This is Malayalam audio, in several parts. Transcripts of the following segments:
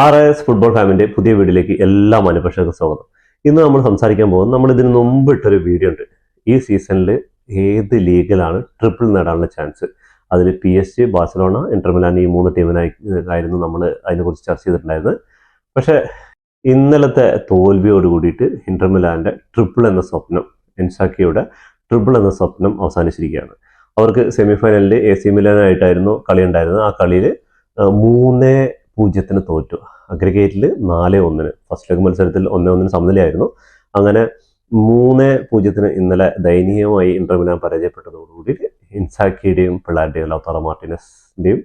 RS ഫുട്ബോൾ ഫാമിന്റെ പുതിയ വീഡിയോയിലേക്ക് എല്ലാ മാന്യപ്രേക്ഷകർക്കും സ്വാഗതം. ഇന്ന് നമ്മൾ സംസാരിക്കാൻ പോകുന്നത് നമ്മൾ ഇതിന് മുമ്പ് ഇട്ടൊരു വീഡിയോ ഉണ്ട്. ഈ സീസണിൽ ഏത് ലീഗിലാണ് ട്രിപ്പിൾ നേടാനുള്ള ചാൻസ്? അതിൽ PSG, ബാഴ്സലോണ, ഇന്റർ മിലാൻ ഈ മൂന്ന് ടീമിനായിരുന്നു നമ്മൾ അതിനെക്കുറിച്ച് ചർച്ച ചെയ്തിട്ടുണ്ടായിരുന്നത്. പക്ഷേ ഇന്നലത്തെ തോൽവിയോട് കൂടിയിട്ട് ഇന്റർ മിലാന്റെ ട്രിപ്പിൾ എന്ന സ്വപ്നം, ഇൻസാക്കിയുടെ ട്രിപ്പിൾ എന്ന സ്വപ്നം അവസാനിച്ചിരിക്കുകയാണ്. അവർക്ക് സെമിഫൈനലിൽ AC മിലാനായിട്ടായിരുന്നു കളി ഉണ്ടായിരുന്നത്. ആ കളിയിൽ 3-0 തോറ്റു. അഗ്രിഗേറ്റിൽ 4-1. ഫസ്റ്റ് ലെഗ് മത്സരത്തിൽ 1-1 സമനിലയായിരുന്നു. അങ്ങനെ 3-0 ഇന്നലെ ദയനീയമായി ഇന്റർ മിലാൻ പരാജയപ്പെട്ടതോടുകൂടി ഇൻസാക്കിയുടെയും പിള്ളാരുടെയും ലൗതാറോ മാർട്ടിനസിന്റെയും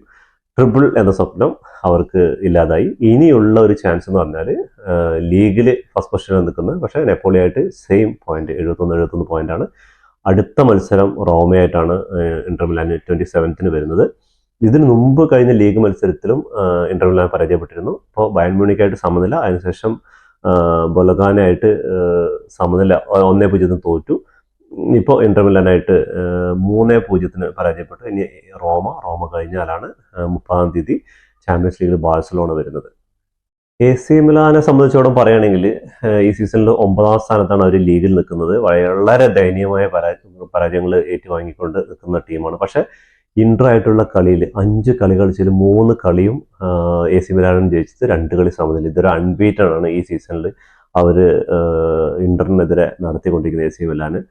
ട്രിപ്പിൾ എന്ന സ്വപ്നം അവർക്ക് ഇല്ലാതായി. ഇനിയുള്ള ഒരു ചാൻസ് എന്ന് പറഞ്ഞാൽ ലീഗിൽ ഫസ്റ്റ് പൊസിഷനിൽ നിൽക്കുന്നത്, പക്ഷേ നെപ്പോളിയായിട്ട് സെയിം പോയിന്റ് 71 പോയിന്റാണ്. അടുത്ത മത്സരം റോമയായിട്ടാണ് ഇന്റർ മിലാൻ 27 വരുന്നത്. ഇതിനു മുമ്പ് കഴിഞ്ഞ ലീഗ് മത്സരത്തിലും ഇന്റർ മിലാൻ പരാജയപ്പെട്ടിരുന്നു. ഇപ്പോൾ ബയൺ മ്യൂണിക്കായിട്ട് സമനില, അതിനുശേഷം ബൊലഗാനായിട്ട് സമനില 1-0 തോറ്റു. ഇപ്പോൾ ഇന്റർ മിലാനായിട്ട് 3-0 പരാജയപ്പെട്ടു. ഇനി റോമ കഴിഞ്ഞാലാണ് 30-ാം തീയതി ചാമ്പ്യൻസ് ലീഗിൽ ബാഴ്സലോണ വരുന്നത്. AC മിലാനെ സംബന്ധിച്ചോളം പറയുകയാണെങ്കിൽ ഈ സീസണിൽ 9ാം സ്ഥാനത്താണ് അവർ ലീഗിൽ നിൽക്കുന്നത്. വളരെ ദയനീയമായ പരാജയങ്ങൾ ഏറ്റുവാങ്ങിക്കൊണ്ട് നിൽക്കുന്ന ടീമാണ്. പക്ഷേ ഇന്ററായിട്ടുള്ള കളിയിൽ 5 കളി കളിച്ചതിൽ 3 കളിയും AC മിലാനും ജയിച്ചത്, 2 കളി സമനില. ഇതൊരു അൺബീറ്റൺ ആണ് ഈ സീസണിൽ അവർ ഇന്ററിനെതിരെ നടത്തിക്കൊണ്ടിരിക്കുന്ന AC മിലാന്.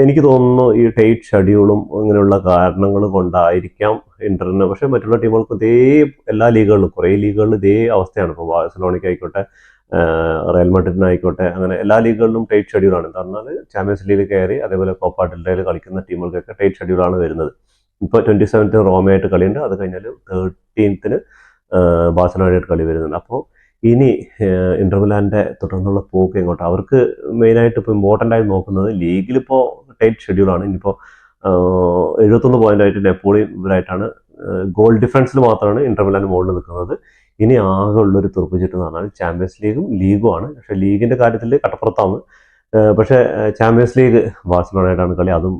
എനിക്ക് തോന്നുന്നു ഈ ടൈറ്റ് ഷെഡ്യൂളും ഇങ്ങനെയുള്ള കാരണങ്ങൾ കൊണ്ടായിരിക്കാം ഇന്ററിന്. പക്ഷെ മറ്റുള്ള ടീമുകൾക്ക് എല്ലാ ലീഗുകളിലും കുറേ ലീഗുകളിൽ ഇതേ അവസ്ഥയാണ്. ഇപ്പോൾ ബാഴ്സലോണയ്ക്ക് ആയിക്കോട്ടെ, റയൽ മാഡ്രിഡിനായിക്കോട്ടെ, അങ്ങനെ എല്ലാ ലീഗുകളിലും ടൈറ്റ് ഷെഡ്യൂളാണ്. എന്താ പറഞ്ഞാൽ ചാമ്പ്യൻസ് ലീഗിൽ കയറി അതേപോലെ കോപ്പ ഡെൽ റേയിൽ കളിക്കുന്ന ടീമുകൾക്കൊക്കെ ടൈറ്റ് ഷെഡ്യൂളാണ് വരുന്നത്. ഇപ്പോൾ 27 റോമയായിട്ട് കളിയുണ്ട്. അത് കഴിഞ്ഞാൽ 13 ബാഴ്സലോണയായിട്ട് കളി വരുന്നുണ്ട്. അപ്പോൾ ഇനി ഇന്റർ മിലാന്റെ തുടർന്നുള്ള പോക്ക് എങ്ങോട്ട്? അവർക്ക് മെയിനായിട്ട് ഇപ്പോൾ ഇമ്പോർട്ടൻ്റ് ആയി നോക്കുന്നത് ലീഗിലിപ്പോൾ ടൈറ്റ് ഷെഡ്യൂളാണ്. ഇനിയിപ്പോൾ 71 പോയിന്റായിട്ട് നെപ്പോളി ഇവരായിട്ടാണ്. ഗോൾ ഡിഫറൻസിൽ മാത്രമാണ് ഇന്റർ മിലാൻ മുകളിൽ നിൽക്കുന്നത്. ഇനി ആകെ ഉള്ളൊരു തുറപ്പിച്ചിട്ട് എന്ന് പറഞ്ഞാൽ ചാമ്പ്യൻസ് ലീഗുമാണ്. പക്ഷേ ലീഗിന്റെ കാര്യത്തിൽ കട്ടപ്പുറത്താണ്. പക്ഷേ ചാമ്പ്യൻസ് ലീഗ് ബാഴ്സലോണയായിട്ടാണ് കളി. അതും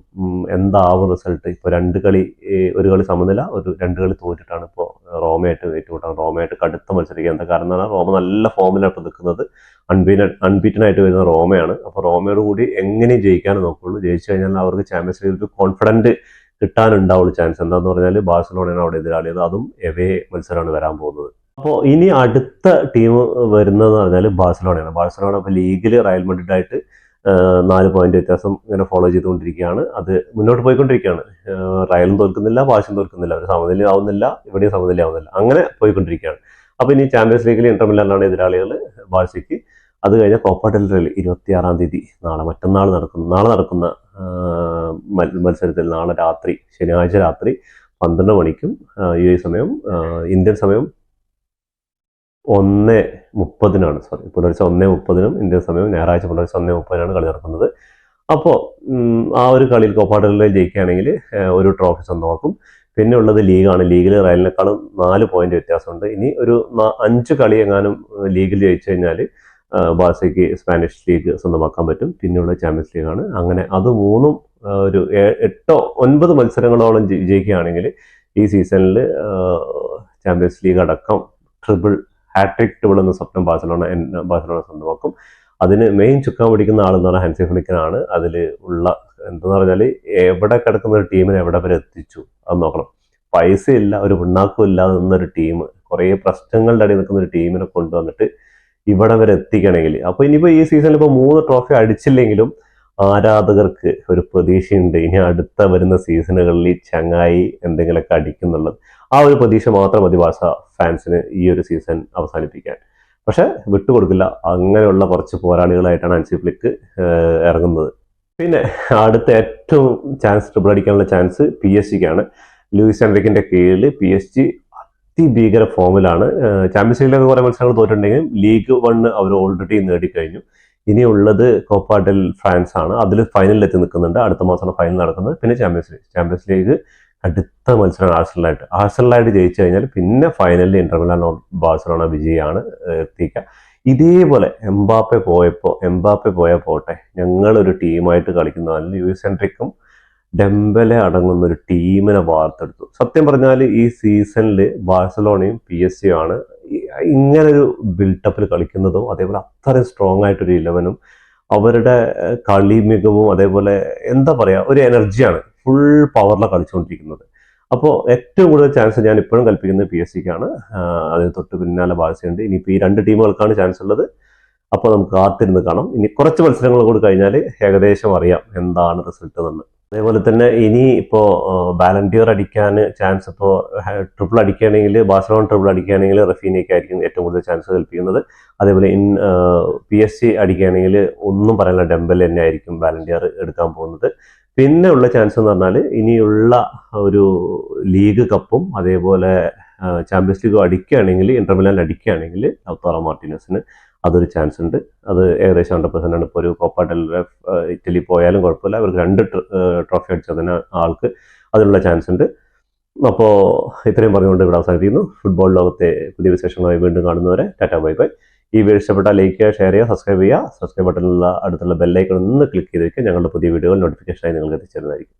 എന്താവും റിസൾട്ട്? ഇപ്പോൾ 2 കളി, ഒരു കളി സമനില, 2 കളി തോറ്റിട്ടാണ് ഇപ്പോൾ റോമയായിട്ട് ഏറ്റുമുട്ടാണ്. റോമയായിട്ട് കടുത്ത മത്സരിക്കുക. എന്താ കാരണം എന്ന് പറഞ്ഞാൽ റോമ നല്ല ഫോമിലാണ് ഇപ്പോൾ നിൽക്കുന്നത്. അൺബീറ്റൻ ആയിട്ട് വരുന്ന റോമയാണ്. അപ്പോൾ റോമയോട് കൂടി എങ്ങനെയും ജയിക്കാനും നോക്കുള്ളൂ. ജയിച്ചു കഴിഞ്ഞാൽ അവർക്ക് ചാമ്പ്യൻസ് ലീഗിൽ ഒരു കോൺഫിഡൻറ്റ് കിട്ടാനുണ്ടാവുള്ളൂ. ചാൻസ് എന്താണെന്ന് പറഞ്ഞാൽ ബാഴ്സലോണയാണ് അവിടെ എതിരാളിയത്. അതും എവേ മത്സരമാണ് വരാൻ പോകുന്നത്. അപ്പോൾ ഇനി അടുത്ത ടീം വരുന്നതെന്ന് പറഞ്ഞാൽ ബാഴ്സലോണയാണ്. ബാഴ്സലോണ ഇപ്പോൾ ലീഗിൽ റയൽ മാഡ്രിഡായിട്ട് 4 പോയിന്റ് വ്യത്യാസം ഇങ്ങനെ ഫോളോ ചെയ്തുകൊണ്ടിരിക്കുകയാണ്. അത് മുന്നോട്ട് പോയിക്കൊണ്ടിരിക്കുകയാണ്. റയലും തോൽക്കുന്നില്ല, ബാഴ്സയും തോൽക്കുന്നില്ല, ഒരു സമനില ആവുന്നില്ല, ഇവിടെയും സമനില ആവുന്നില്ല, അങ്ങനെ പോയിക്കൊണ്ടിരിക്കുകയാണ്. അപ്പോൾ ഇനി ചാമ്പ്യൻസ് ലീഗിൽ ഇന്റർ മിലാനാണ് എതിരാളികൾ ബാഴ്സയ്ക്ക്. അത് കഴിഞ്ഞാൽ കോപ്പ ഡെൽ റേയിൽ 26-ാം തീയതി നാളെ നടക്കുന്ന മത്സരത്തിൽ നാളെ ശനിയാഴ്ച രാത്രി 12 മണിക്കും UAE സമയം, ഇന്ത്യൻ സമയം 1:30 പുലർച്ചെ 1:30 ഇന്ത്യൻ സമയം ഞായറാഴ്ച പുലർച്ചെ 1:30 കളി നടക്കുന്നത്. അപ്പോൾ ആ ഒരു കളിയിൽ കോപ്പ ഡെൽ റേ ജയിക്കുകയാണെങ്കിൽ ഒരു ട്രോഫി സ്വന്തമാക്കും. പിന്നെ ഉള്ളത് ലീഗാണ്. ലീഗിൽ റയലിനേക്കാളും 4 പോയിന്റ് വ്യത്യാസമുണ്ട്. ഇനി ഒരു 5 കളി എങ്ങാനും ലീഗിൽ ജയിച്ചു കഴിഞ്ഞാൽ ബാഴ്സയ്ക്ക് സ്പാനിഷ് ലീഗ് സ്വന്തമാക്കാൻ പറ്റും. പിന്നെയുള്ള ചാമ്പ്യൻസ് ലീഗാണ്. അങ്ങനെ അത് മൂന്നും ഒരു 8-9 മത്സരങ്ങളോളം ജയിക്കുകയാണെങ്കിൽ ഈ സീസണിൽ ചാമ്പ്യൻസ് ലീഗ് അടക്കം ഹാട്രിക് ട്രിപ്പിൾ എന്ന സ്വപ്നം ബാഴ്സലോണ സ്വന്തമാക്കും. അതിന് മെയിൻ ചുക്കാൻ പിടിക്കുന്ന ആളെന്ന് പറഞ്ഞാൽ ഹാൻസി ഫ്ലിക്കാണ്. അതിൽ ഉള്ള എന്താന്ന് പറഞ്ഞാൽ എവിടെ കിടക്കുന്ന ഒരു ടീമിനെ എവിടെ വരെ എത്തിച്ചു അത് നോക്കണം. പൈസ ഇല്ല, ഒരു പിണ്ണാക്കും ഇല്ലാതെ നിന്നൊരു ടീം, കുറേ പ്രശ്നങ്ങളുടെ അടിയിൽ നിൽക്കുന്ന ഒരു ടീമിനെ കൊണ്ടുവന്നിട്ട് ഇവിടെ വരെ എത്തിക്കണമെങ്കിൽ, അപ്പോൾ ഇനിയിപ്പോൾ ഈ സീസണിൽ ഇപ്പോൾ 3 ട്രോഫി അടിച്ചില്ലെങ്കിലും ആരാധകർക്ക് ഒരു പ്രതീക്ഷയുണ്ട്. ഇനി അടുത്ത വരുന്ന സീസണുകളിൽ ഈ ചങ്ങായി എന്തെങ്കിലുമൊക്കെ അടിക്കുന്നുള്ളത്. ആ ഒരു പ്രതീക്ഷ മാത്രം മതി ബാഴ്സ ഫാൻസിന് ഈ ഒരു സീസൺ അവസാനിപ്പിക്കാൻ. പക്ഷെ വിട്ടുകൊടുക്കില്ല. അങ്ങനെയുള്ള കുറച്ച് പോരാളികളായിട്ടാണ് ഹാൻസി ഫ്ലിക്ക് ഇറങ്ങുന്നത്. പിന്നെ അടുത്ത ഏറ്റവും ചാൻസ് ട്രിപ്പിൾ അടിക്കാനുള്ള ചാൻസ് PSG-ക്കാണ്. ലൂയിസ് എൻറിക്കിന്റെ കീഴിൽ PSG അതിഭീകര ഫോമിലാണ്. ചാമ്പ്യൻസ് ലീഗിലൊക്കെ കുറേ മത്സരങ്ങൾ തോറ്റുണ്ടെങ്കിലും ലീഗ് 1 അവർ ഓൾറെഡി നേടിക്കഴിഞ്ഞു. ഇനിയുള്ളത് കോപ്പ ഡെൽ ഫ്രാൻസ് ആണ്. അതിൽ ഫൈനലിൽ എത്തി നിൽക്കുന്നുണ്ട്. അടുത്ത മാസമാണ് ഫൈനൽ നടക്കുന്നത്. പിന്നെ ചാമ്പ്യൻസ് ലീഗ് അടുത്ത മത്സരമാണ് ആഴ്സണലായിട്ട് ജയിച്ചു കഴിഞ്ഞാൽ പിന്നെ ഫൈനലിൽ ഇന്റർ മിലാൻ ബാഴ്സലോണ വിജയിയാണ് എത്തിക്കുക. ഇതേപോലെ എംബാപ്പെ പോയാൽ പോട്ടെ, ഞങ്ങളൊരു ടീമായിട്ട് കളിക്കുന്ന ലൂയിസ് എൻറിക്കും ഡെംബലെ അടങ്ങുന്ന ഒരു ടീമിനെ വാർത്തെടുത്തു. സത്യം പറഞ്ഞാൽ ഈ സീസണിൽ ബാഴ്സലോണയും PSG ആണ് ഇങ്ങനൊരു ബിൽട്ടപ്പിൽ കളിക്കുന്നതും അതേപോലെ അത്രയും സ്ട്രോങ് ആയിട്ടൊരു ഇലവനും അവരുടെ കളി മികവും അതേപോലെ എന്താ പറയുക ഒരു എനർജിയാണ്, ഫുൾ പവറിലാണ് കളിച്ചുകൊണ്ടിരിക്കുന്നത്. അപ്പോൾ ഏറ്റവും കൂടുതൽ ചാൻസ് ഞാൻ ഇപ്പോഴും കൽപ്പിക്കുന്നത് PSG-ക്കാണ്. അതിന് തൊട്ട് പിന്നാലെ ബാഴ്സയുണ്ട്. ഇനിയിപ്പോൾ ഈ രണ്ട് ടീമുകൾക്കാണ് ചാൻസ് ഉള്ളത്. അപ്പോൾ നമുക്ക് കാത്തിരുന്ന് കാണാം. ഇനി കുറച്ച് മത്സരങ്ങൾ കൂടി കഴിഞ്ഞാൽ ഏകദേശം അറിയാം എന്താണ് റിസൾട്ട് എന്ന്. അതേപോലെ തന്നെ ഇനി ഇപ്പോൾ ബാലൻഡിയർ അടിക്കാൻ ചാൻസ് ഇപ്പോൾ ട്രിപ്പിൾ അടിക്കുകയാണെങ്കിൽ, ബാഴ്സലോണ ട്രിപ്പിൾ അടിക്കുകയാണെങ്കിൽ റഫീനയ്ക്കായിരിക്കും ഏറ്റവും കൂടുതൽ ചാൻസ് കൽപ്പിക്കുന്നത്. അതേപോലെ PSG അടിക്കുകയാണെങ്കിൽ ഒന്നും പറയാനില്ല, ഡെമ്പൽ തന്നെ ആയിരിക്കും ബാലൻഡിയർ എടുക്കാൻ പോകുന്നത്. പിന്നെ ഉള്ള ചാൻസ് എന്ന് പറഞ്ഞാൽ ഇനിയുള്ള ഒരു ലീഗ് കപ്പും അതേപോലെ ചാമ്പ്യൻസ് ലീഗും അടിക്കുകയാണെങ്കിൽ, ഇന്റർ മിലാൻ അടിക്കുകയാണെങ്കിൽ ലൗതാറോ മാർട്ടിനസിന് അതൊരു ചാൻസ് ഉണ്ട്. അത് ഏകദേശം 100% ആണ്. ഇപ്പോൾ ഒരു കോപ്പ ഡെൽ റേ ഇറ്റലി പോയാലും കുഴപ്പമില്ല, അവർക്ക് 2 ട്രോഫി അടിച്ചതിന് ആൾക്ക് അതിനുള്ള ചാൻസ് ഉണ്ട്. അപ്പോൾ ഇത്രയും പറഞ്ഞുകൊണ്ട് ഇവിടെ അവസാനിപ്പിക്കുന്നു. ഫുട്ബോൾ ലോകത്തെ പുതിയ വിശേഷങ്ങളുമായി വീണ്ടും കാണുന്നവരെ ടാറ്റാ ബൈ ബൈ. ഈ വീഡിയോ ഇഷ്ടപ്പെട്ടാൽ ലൈക്ക് ചെയ്യുക, ഷെയർ ചെയ്യുക, സബ്സ്ക്രൈബ് ചെയ്യുക. സബ്സ്ക്രൈബ് ബട്ടണിലുള്ള അടുത്തുള്ള ബെല്ലൈക്കൺ ഒന്ന് ക്ലിക്ക് ചെയ്ത് വയ്ക്കുക. ഞങ്ങളുടെ പുതിയ വീഡിയോകൾ നോട്ടിഫിക്കേഷനായി നിങ്ങൾക്ക് എത്തിച്ചേരുന്നതായിരിക്കും.